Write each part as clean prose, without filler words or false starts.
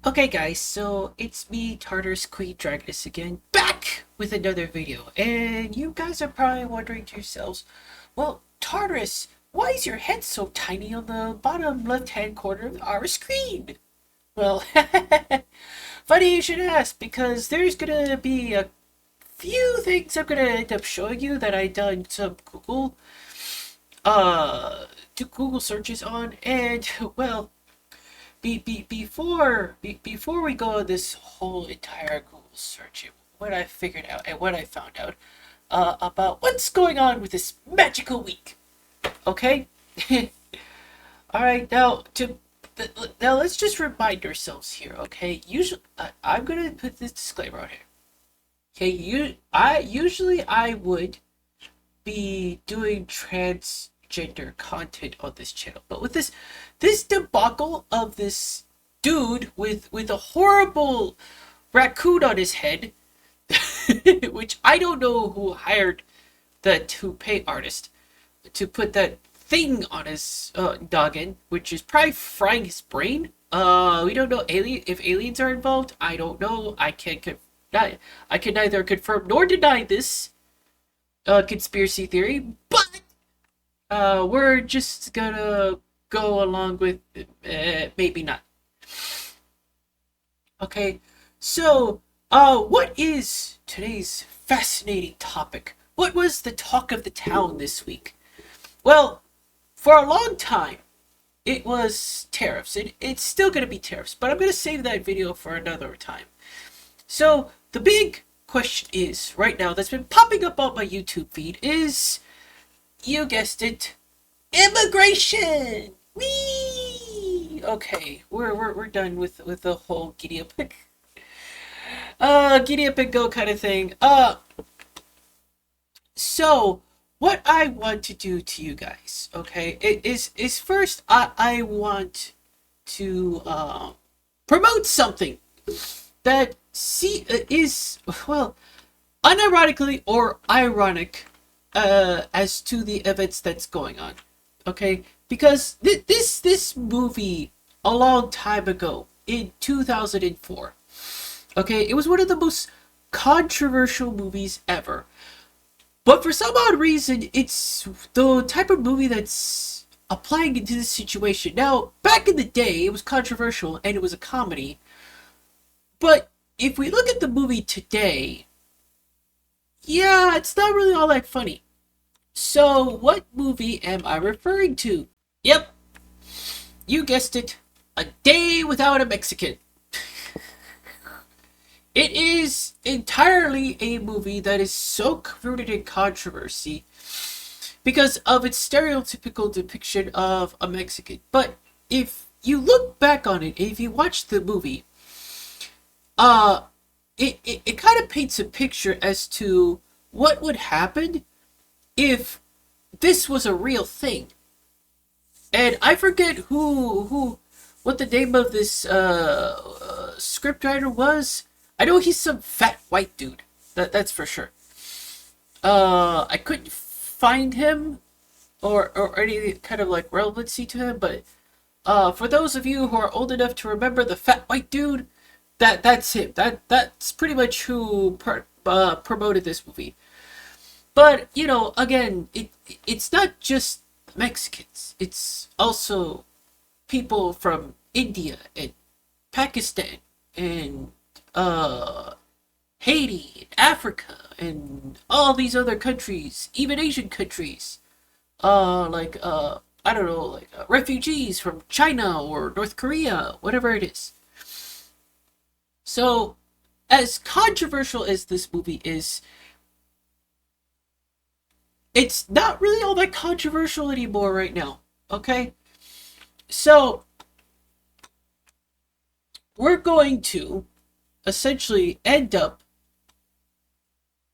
Okay guys, so it's me, Tartarus Queen Dragoness again, back with another video. And you guys are probably wondering to yourselves, well, Tartarus, why is your head so tiny on the bottom left-hand corner of our screen? Well, funny you should ask, because there's gonna be a few things I'm gonna end up showing you that I done some uh, Google searches on, and, well, before we go on this whole entire Google search, what I figured out and what I found out about what's going on with this magical week. Okay, all right. Now let's just remind ourselves here. Okay, usually I'm gonna put this disclaimer on here. Okay, I would be doing transgender content on this channel, but with this debacle of this dude with a horrible raccoon on his head, which I don't know who hired the toupee artist to put that thing on his noggin, which is probably frying his brain. We don't know if aliens are involved. I don't know. I can neither confirm nor deny this conspiracy theory, but we're just gonna go along with maybe not. Okay, so what is today's fascinating topic? What was the talk of the town this week? Well, for a long time, it was tariffs. It's still going to be tariffs, but I'm going to save that video for another time. So, the big question is, right now, that's been popping up on my YouTube feed is, you guessed it, immigration! Whee! Okay, we're done with the whole giddy up and go kind of thing. So what I want to do to you guys, okay, is first I want to promote something that is, well, unironically or ironic as to the events that's going on. Okay, because this movie a long time ago in 2004. Okay, it was one of the most controversial movies ever. But for some odd reason, it's the type of movie that's applying into this situation. Now, back in the day, it was controversial and it was a comedy. But if we look at the movie today, yeah, it's not really all that funny. So, what movie am I referring to? Yep, you guessed it. A Day Without a Mexican. It is entirely a movie that is so rooted in controversy because of its stereotypical depiction of a Mexican. But if you look back on it, if you watch the movie, uh, it kind of paints a picture as to what would happen if this was a real thing. And I forget what the name of this scriptwriter was. I know he's some fat white dude. That's for sure. I couldn't find him or any kind of like relevancy to him, but for those of you who are old enough to remember the fat white dude, that's him. That's pretty much who promoted this movie. But you know, again, it's not just Mexicans. It's also people from India and Pakistan and Haiti, Africa, and all these other countries, even Asian countries, I don't know, refugees from China or North Korea, whatever it is. So, as controversial as this movie is, it's not really all that controversial anymore right now, okay? So, we're going to essentially end up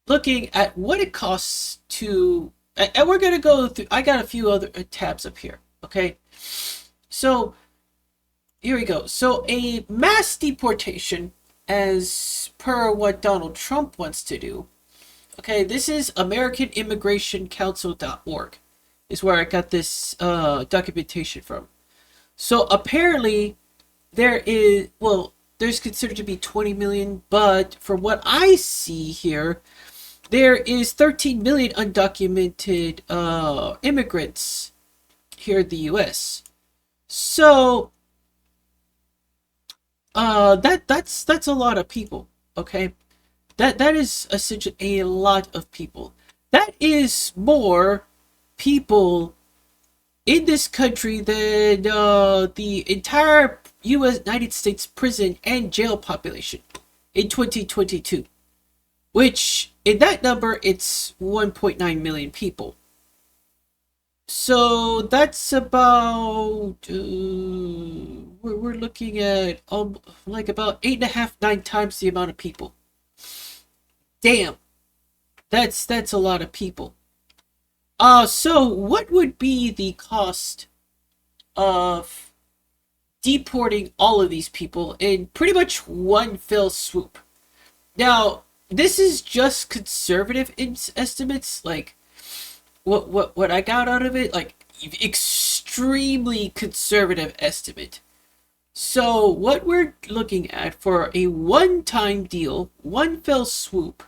looking at what it costs to, and we're going to go through, I got a few other tabs up here, okay? So, here we go. So, a mass deportation, as per what Donald Trump wants to do, okay, this is AmericanImmigrationCouncil.org, is where I got this documentation from. So, apparently, there is, well, there's considered to be 20 million, but from what I see here, there is 13 million undocumented immigrants here in the U.S. So that's a lot of people. Okay, that is essentially a lot of people. That is more people in this country than the entire U.S. United States prison and jail population in 2022. Which, in that number, it's 1.9 million people. So that's about we're looking at like about 8.5, 9 times the amount of people. Damn, that's a lot of people. So what would be the cost of deporting all of these people in pretty much one fell swoop? Now, this is just conservative estimates, like what I got out of it, like extremely conservative estimate. So what we're looking at for a one-time deal, one fell swoop,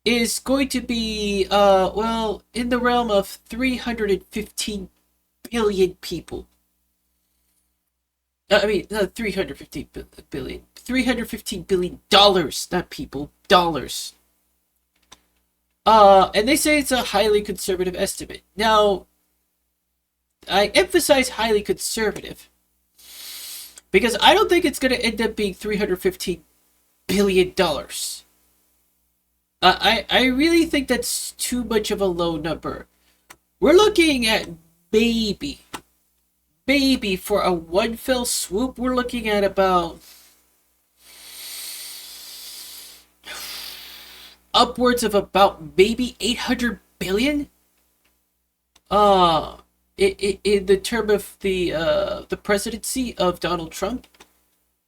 is going to be well, in the realm of 315 billion people. I mean, 315 billion. $315 billion, not people, dollars. And they say it's a highly conservative estimate. Now, I emphasize highly conservative because I don't think it's going to end up being $315 billion. I really think that's too much of a low number. We're looking at maybe for a one fell swoop, we're looking at about upwards of about maybe 800 billion. In the term of the presidency of Donald Trump,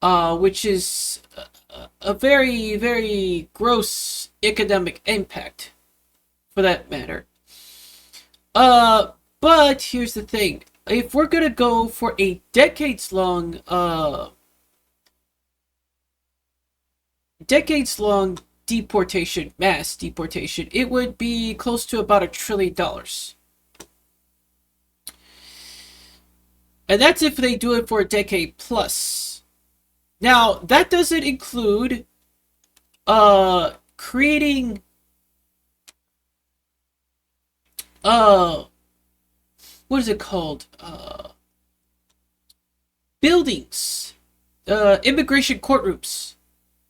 which is a very, very gross economic impact, for that matter. But here's the thing: if we're gonna go for a decades-long deportation, mass deportation, it would be close to about $1 trillion. And that's if they do it for a decade plus. Now, that doesn't include creating what is it called? Buildings, immigration courtrooms.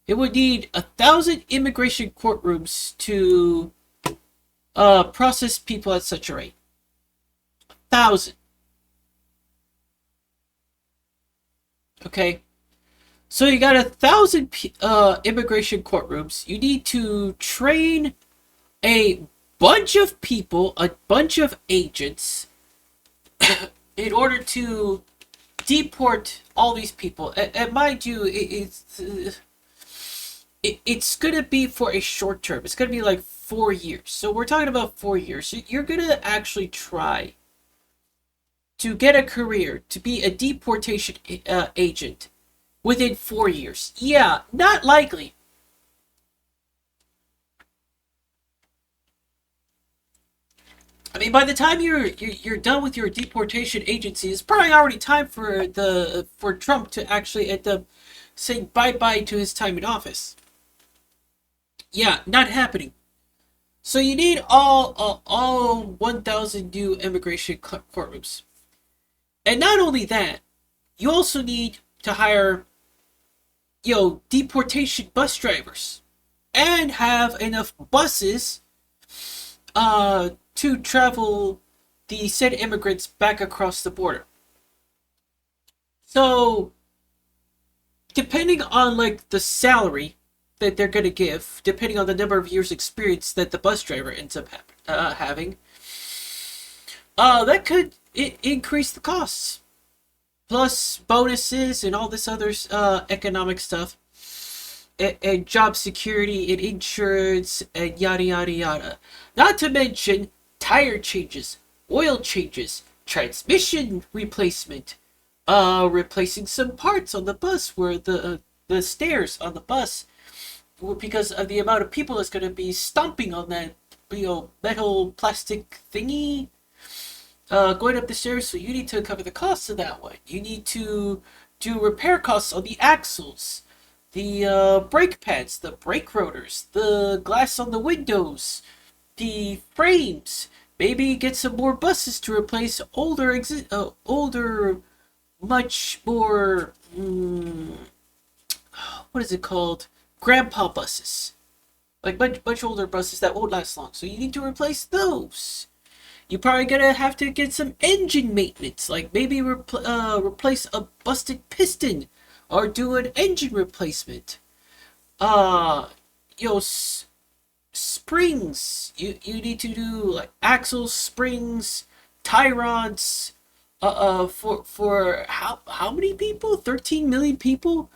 It would need 1,000 immigration courtrooms to process people at such a rate. 1,000. Okay, so you got 1,000 immigration courtrooms. You need to train a bunch of people, a bunch of agents, in order to deport all these people. And mind you, it's gonna be for a short term. It's gonna be like 4 years. So we're talking about 4 years. So you're gonna actually try to get a career to be a deportation agent within 4 years. Yeah, not likely. I mean, by the time you're done with your deportation agency, it's probably already time for Trump to actually end up saying bye bye to his time in office. Yeah, not happening. So you need all 1,000 new immigration courtrooms. And not only that, you also need to hire, deportation bus drivers and have enough buses to travel the said immigrants back across the border. So, depending on like the salary that they're gonna give, depending on the number of years experience that the bus driver ends up having, that could increase the costs. Plus bonuses and all this other economic stuff, and job security and insurance and yada yada yada. Not to mention tire changes, oil changes, transmission replacement, replacing some parts on the bus where the stairs on the bus because of the amount of people that's going to be stomping on that metal plastic thingy going up the stairs. So you need to cover the costs of that one. You need to do repair costs on the axles, the brake pads, the brake rotors, the glass on the windows, the frames. Maybe get some more buses to replace older, much more what is it called? Grandpa buses, like much older buses that won't last long. So you need to replace those. You're probably gonna have to get some engine maintenance, like maybe replace a busted piston, or do an engine replacement. Uh, you know, springs. You need to do like axles, springs, tie rods. For how many people? 13 million people,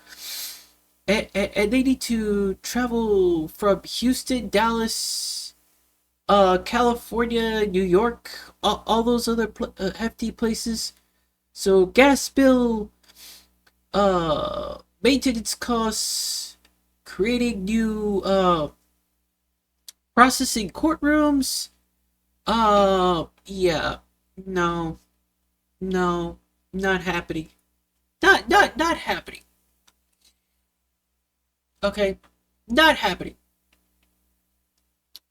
and they need to travel from Houston, Dallas, California, New York, all those other hefty places. So gas bill, maintenance costs, creating new processing courtrooms. Yeah, no, no, not happening. Not happening. Okay, not happening.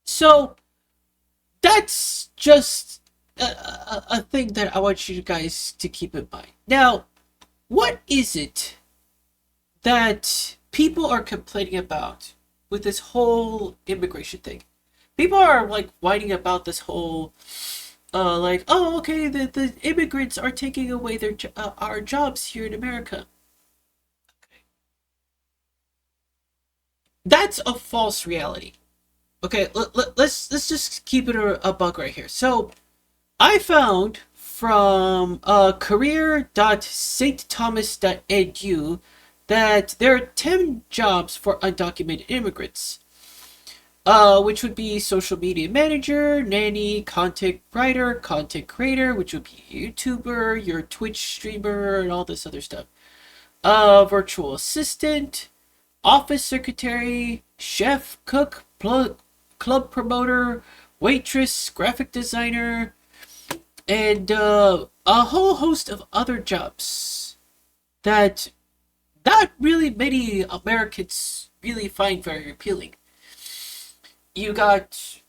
So that's just a thing that I want you guys to keep in mind. Now, what is it that people are complaining about with this whole immigration thing? People are like whining about this whole, like, oh, okay, the immigrants are taking away our jobs here in America. That's a false reality. Okay, let's just keep it a bug right here. So I found from career.stthomas.edu that there are 10 jobs for undocumented immigrants, which would be social media manager, nanny, content writer, content creator, which would be YouTuber, your Twitch streamer, and all this other stuff. Virtual assistant, office secretary, chef, cook, club promoter, waitress, graphic designer, and a whole host of other jobs that not really many Americans really find very appealing. You got,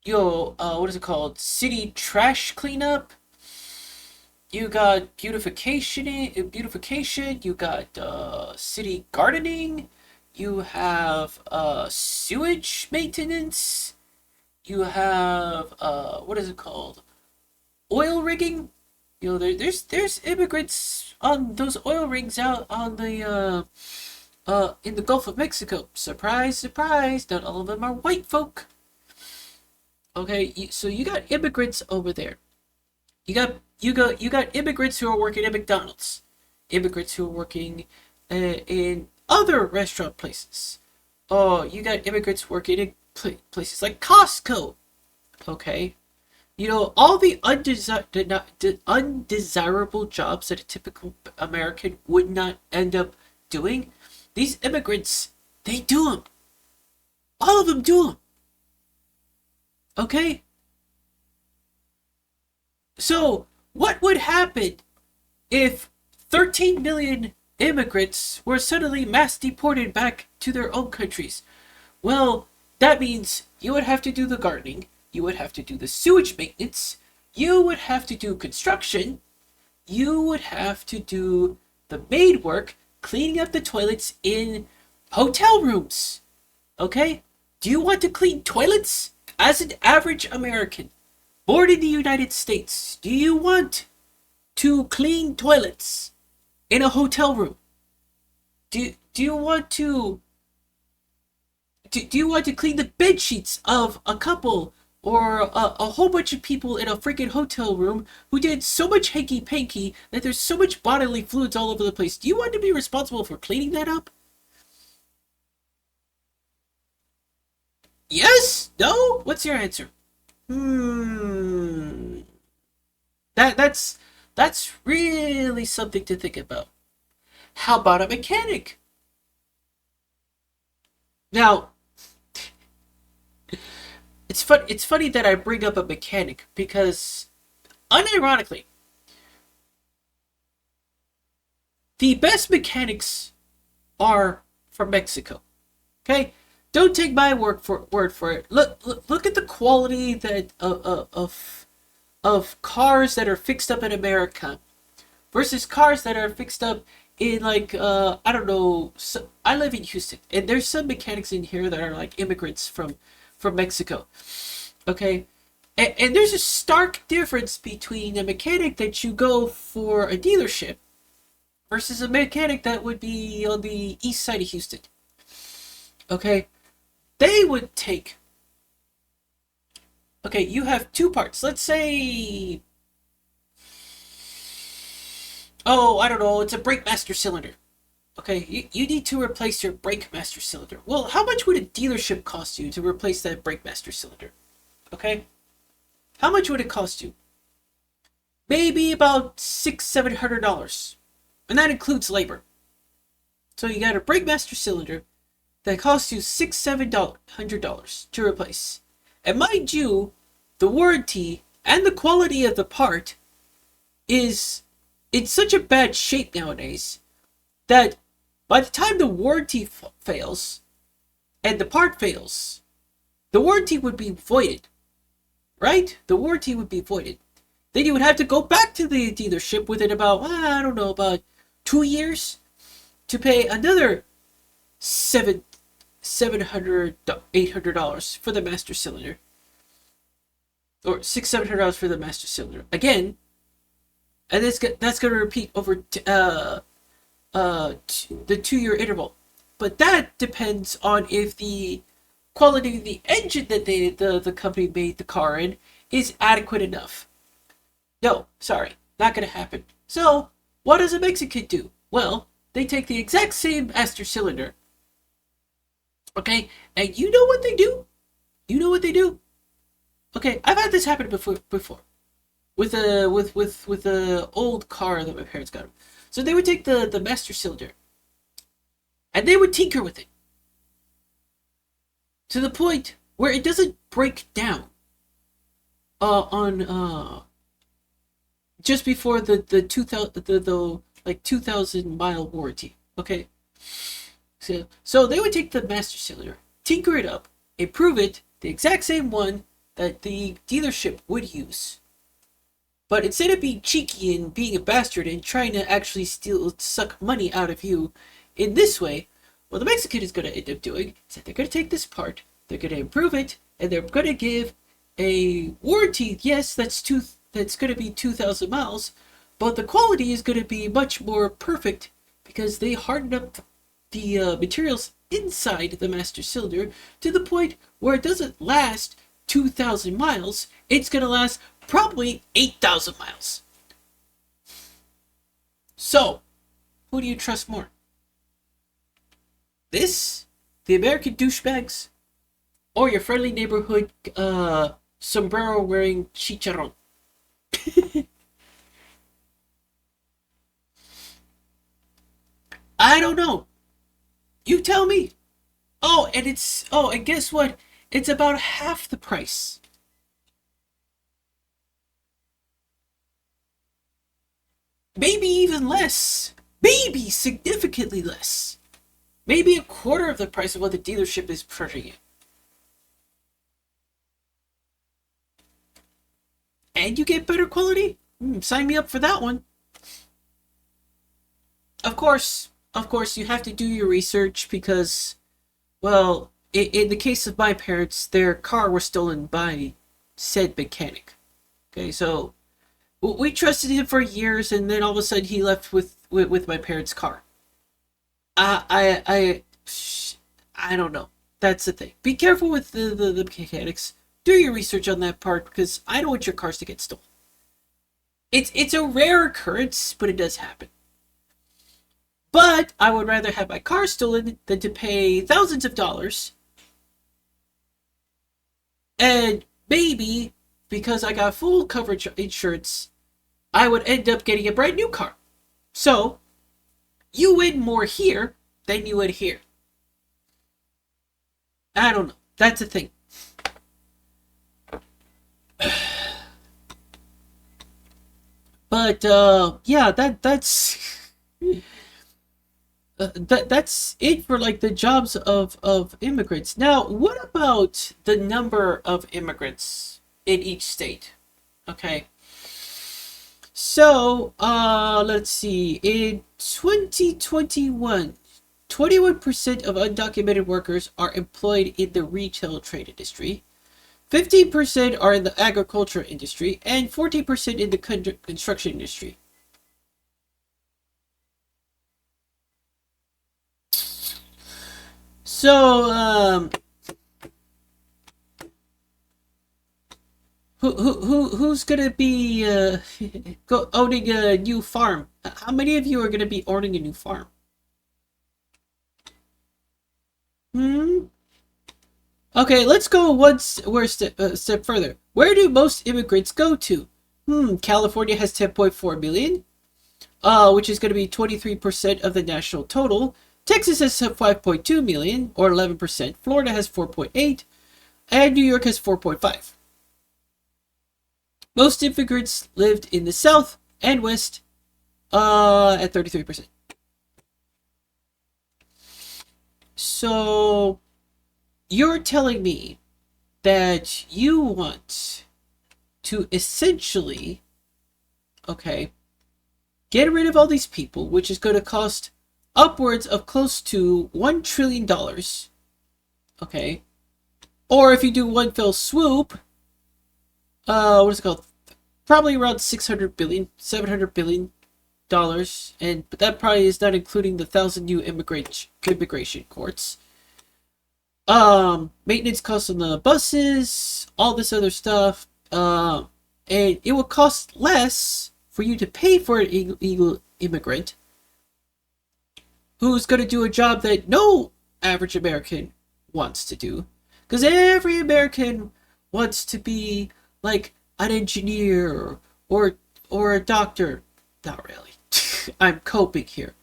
what is it called? City trash cleanup. You got beautification. You got city gardening. You have sewage maintenance. You have what is it called? Oil rigging. There's immigrants on those oil rigs out on the in the Gulf of Mexico. Surprise, surprise! Not all of them are white folk. Okay, so you got immigrants over there. You got immigrants who are working at McDonald's, immigrants who are working in other restaurant places. Oh, you got immigrants working in places like Costco. Okay, all the undesirable jobs that a typical American would not end up doing. These immigrants, they do them. All of them do them. Okay. So, what would happen if 13 million immigrants were suddenly mass deported back to their own countries? Well, that means you would have to do the gardening, you would have to do the sewage maintenance, you would have to do construction, you would have to do the maid work, cleaning up the toilets in hotel rooms. Okay? Do you want to clean toilets? As an average American, born in the United States, do you want to clean toilets in a hotel room? Do you want to do you want to clean the bed sheets of a couple or a whole bunch of people in a freaking hotel room who did so much hanky panky that there's so much bodily fluids all over the place? Do you want to be responsible for cleaning that up? Yes? No? What's your answer? Hmm. That's really something to think about. How about a mechanic? Now, it's funny that I bring up a mechanic because, unironically, the best mechanics are from Mexico. Okay, don't take my word for it. Look at the quality that of cars that are fixed up in America versus cars that are fixed up in like I don't know. So, I live in Houston, and there's some mechanics in here that are like immigrants from Mexico. Okay, and there's a stark difference between a mechanic that you go for a dealership versus a mechanic that would be on the east side of Houston. Okay, they would take. Okay, you have two parts. Let's say, oh, I don't know, it's a brake master cylinder. Okay, you need to replace your brake master cylinder. Well, how much would a dealership cost you to replace that brake master cylinder? Okay, how much would it cost you? Maybe about $600-700, and that includes labor. So you got a brake master cylinder that costs you $600-700 to replace. And mind you, the warranty and the quality of the part is in such a bad shape nowadays that by the time the warranty fails and the part fails, the warranty would be voided. Right? The warranty would be voided. Then you would have to go back to the dealership within about, I don't know, about 2 years to pay another $700-800 for the master cylinder, or $600-700 for the master cylinder again, and that's going to repeat over the 2 year interval. But that depends on if the quality of the engine that the company made the car in is adequate enough. No, sorry, not going to happen. So what does a Mexican do? Well, they take the exact same master cylinder. Okay, and you know what they do? You know what they do? Okay, I've had this happen before with a old car that my parents got. So they would take the master cylinder and they would tinker with it to the point where it doesn't break down on just before the 2000 the like 2,000 mile warranty. Okay, so they would take the master cylinder, tinker it up, improve it, the exact same one that the dealership would use. But instead of being cheeky and being a bastard and trying to actually suck money out of you in this way, what the Mexican is going to end up doing is that they're going to take this part, they're going to improve it, and they're going to give a warranty. Yes, that's going to be 2,000 miles, but the quality is going to be much more perfect because they hardened up the materials inside the master cylinder to the point where it doesn't last 2,000 miles. It's going to last probably 8,000 miles. So, who do you trust more? The American douchebags, or your friendly neighborhood sombrero wearing chicharron? I don't know. You tell me. And guess what? It's about half the price. Maybe even less. Maybe significantly less. Maybe a quarter of the price of what the dealership is charging you. And you get better quality? Sign me up for that one. Of course, you have to do your research because, well, in the case of my parents, their car was stolen by said mechanic. Okay, so we trusted him for years, and then all of a sudden he left with my parents' car. I don't know. That's the thing. Be careful with the mechanics. Do your research on that part because I don't want your cars to get stolen. It's a rare occurrence, but it does happen. But I would rather have my car stolen than to pay thousands of dollars. And maybe because I got full coverage insurance, I would end up getting a brand new car. So, you win more here than you would here. I don't know. That's a thing. But yeah, that's it for like the jobs of immigrants. Now, what about the number of immigrants in each state? Okay. So, let's see. In 2021, 21% of undocumented workers are employed in the retail trade industry. 15% are in the agriculture industry, and 14% in the construction industry. So, who's gonna be owning a new farm? How many of you are gonna be owning a new farm? Hmm. Okay, let's go step further. Where do most immigrants go to? California has 10.4 million, which is going to be 23% of the national total. Texas has 5.2 million, or 11%. Florida has 4.8, and New York has 4.5. Most immigrants lived in the South and West, at 33%. So, you're telling me that you want to essentially, okay, get rid of all these people, which is going to cost upwards of close to $1 trillion. Okay. Or if you do one fell swoop, what is it called? Probably around 600 billion, 700 billion dollars, but that probably is not including the 1,000 new immigration courts. Maintenance costs on the buses, all this other stuff. And it will cost less for you to pay for an illegal immigrant who's going to do a job that no average American wants to do. Because every American wants to be like an engineer or a doctor. Not really. I'm coping here.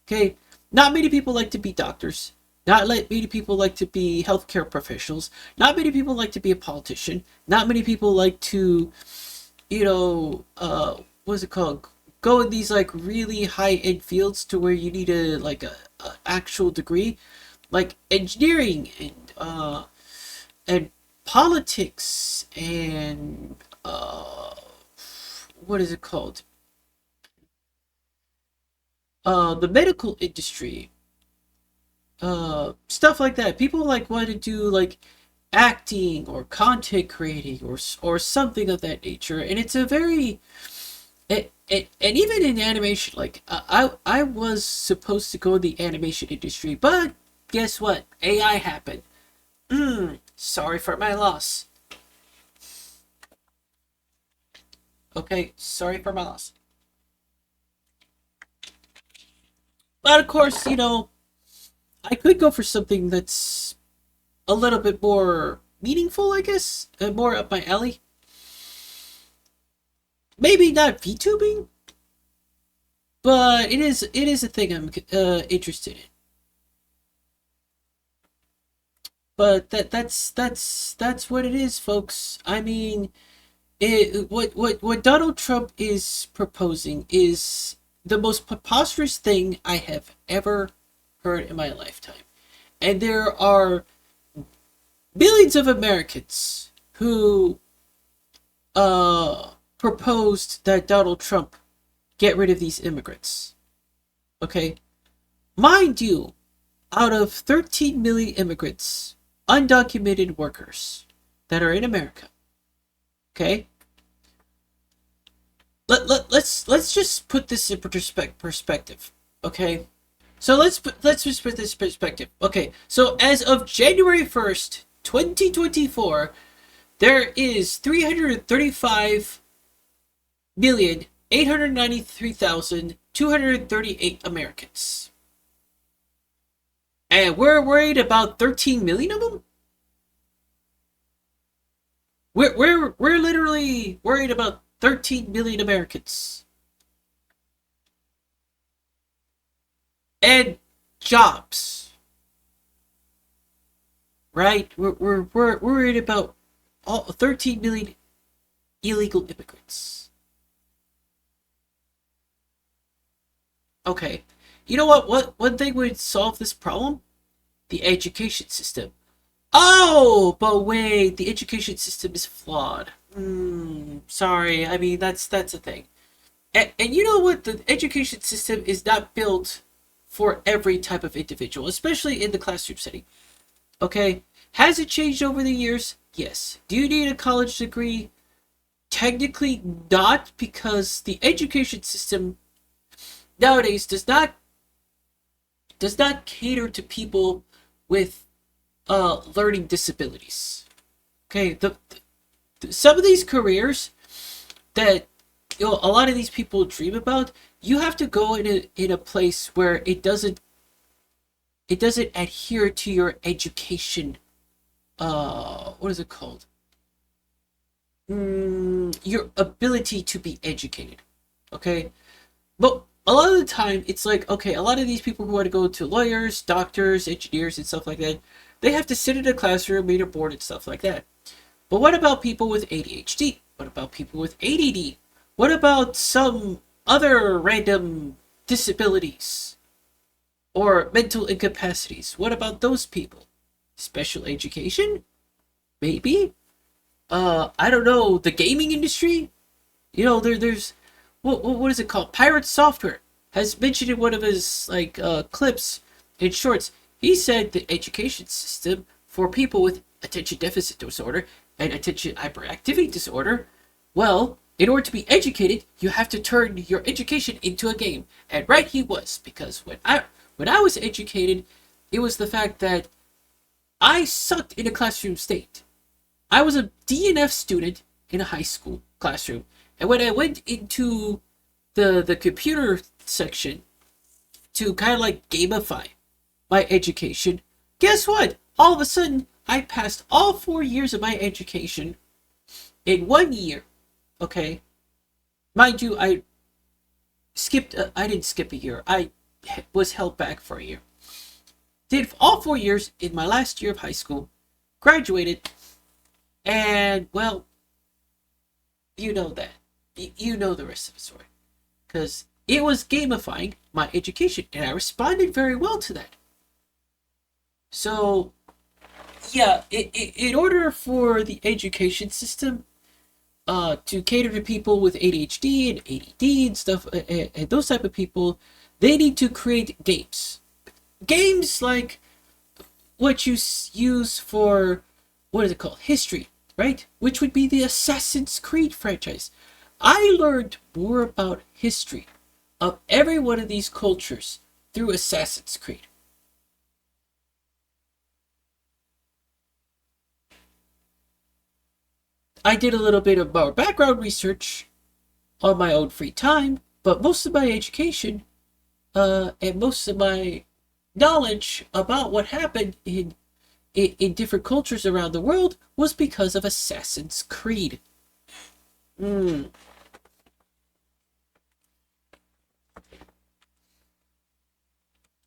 Okay? Not many people like to be doctors. Not many people like to be healthcare professionals. Not many people like to be a politician. Not many people like to, what's it called? Go in these like really high end fields to where you need a actual degree, like engineering and politics and what is it called? The medical industry, stuff like that. People like want to do like acting or content creating or something of that nature, and it's a very and even in animation, like I was supposed to go in the animation industry, but guess what? AI happened. Sorry for my loss. Okay, sorry for my loss. But of course, I could go for something that's a little bit more meaningful, I guess, more up my alley. Maybe not VTubing, but it is a thing I'm interested in. But that's what it is, folks. I mean, what Donald Trump is proposing is the most preposterous thing I have ever heard in my lifetime. And there are millions of Americans who proposed that Donald Trump get rid of these immigrants. Okay? Mind you, out of 13 million immigrants, undocumented workers that are in America, okay? Let's just put this in perspective, okay? So let's just put this perspective. Okay, so as of January 1st, 2024, there is 335,893,238 Americans. And we're worried about 13 million of them? We're literally worried about 13 million Americans. and jobs, right? We're worried about all 13 million illegal immigrants. Okay, you know what? One thing would solve this problem? The education system. Oh, but wait, the education system is flawed. Sorry, I mean that's a thing. And you know what? The education system is not built for every type of individual, especially in the classroom setting. Okay, has it changed over the years? Yes. Do you need a college degree? Technically not, because the education system nowadays does not cater to people with learning disabilities. Okay, some of these careers that a lot of these people dream about, you have to go in a place where it doesn't adhere to your education. What is it called? Your ability to be educated. Okay, but a lot of the time it's like, okay, a lot of these people who want to go to lawyers, doctors, engineers, and stuff like that, they have to sit in a classroom, meet a board, and stuff like that. But what about people with ADHD? What about people with ADD? What about some other random disabilities or mental incapacities? What about those people? Special education? Maybe? I don't know, the gaming industry? There's what is it called? Pirate Software has mentioned in one of his clips and shorts. He said the education system for people with attention deficit disorder and attention hyperactivity disorder, well, in order to be educated, you have to turn your education into a game. And right he was, because when I was educated, it was the fact that I sucked in a classroom state. I was a DNF student in a high school classroom, and when I went into the computer section to kind of like gamify my education, guess what? All of a sudden, I passed all 4 years of my education in 1 year. Okay, mind you, I didn't skip a year. I was held back for a year. Did all 4 years in my last year of high school, graduated, and well, you know that. You know the rest of the story. Because it was gamifying my education, and I responded very well to that. So, yeah, in order for the education system to cater to people with ADHD and ADD and stuff, and those type of people, they need to create games. Games like what you use for, what is it called? History, right? Which would be the Assassin's Creed franchise. I learned more about history of every one of these cultures through Assassin's Creed. I did a little bit of more background research on my own free time, but most of my education and most of my knowledge about what happened in different cultures around the world was because of Assassin's Creed. Mm.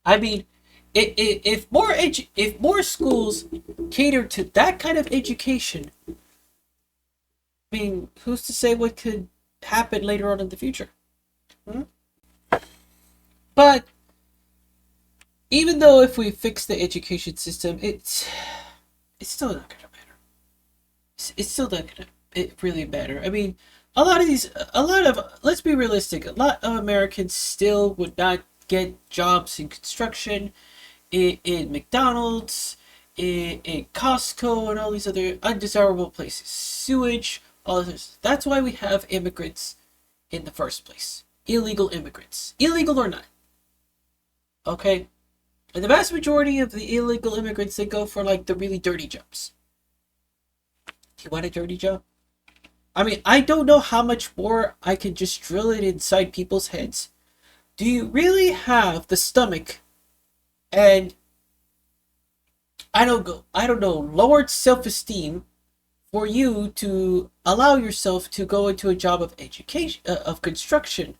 I mean, if more schools cater to that kind of education, I mean, who's to say what could happen later on in the future? Hmm? But even though if we fix the education system, it's still not gonna matter. It's still not gonna really matter. I mean, a lot of, let's be realistic, a lot of Americans still would not get jobs in construction, in McDonald's, in Costco, and all these other undesirable places. Sewage, all this. That's why we have immigrants in the first place. Illegal immigrants. Illegal or not. Okay? And the vast majority of the illegal immigrants, they go for like the really dirty jobs. Do you want a dirty job? I mean, I don't know how much more I can just drill it inside people's heads. Do you really have the stomach and I don't know, lowered self-esteem for you to allow yourself to go into a job of education, of construction,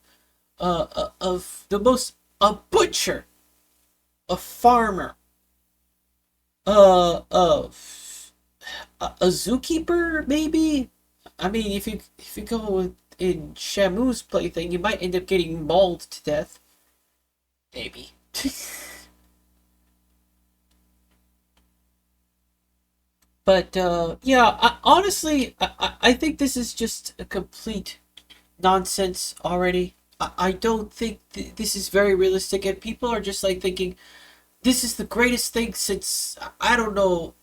of the most, a butcher? a farmer, uh, uh, a zookeeper, maybe. I mean, if you go with, in Shamu's plaything, you might end up getting mauled to death. Maybe. But yeah, honestly, I think this is just a complete nonsense already. I don't think this is very realistic, and people are just like thinking this is the greatest thing since I don't know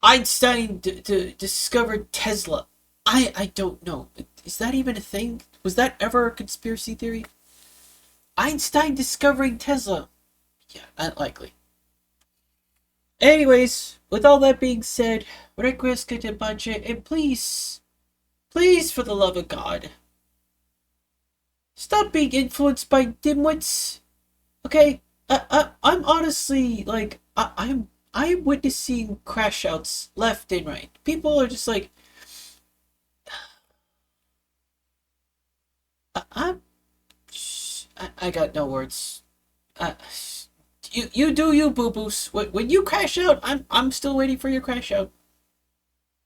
Einstein discovered Tesla. I don't know. Is that even a thing? Was that ever a conspiracy theory? Einstein discovering Tesla? Yeah, unlikely. Anyways, with all that being said, request a budget, and please, please, for the love of God, stop being influenced by dimwits. Okay, I'm honestly like I'm witnessing crash outs left and right. People are just like, I'm. I got no words. Uh, you do you, boo boos. When you crash out, I'm still waiting for your crash out.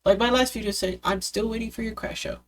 Like my last video said, I'm still waiting for your crash out.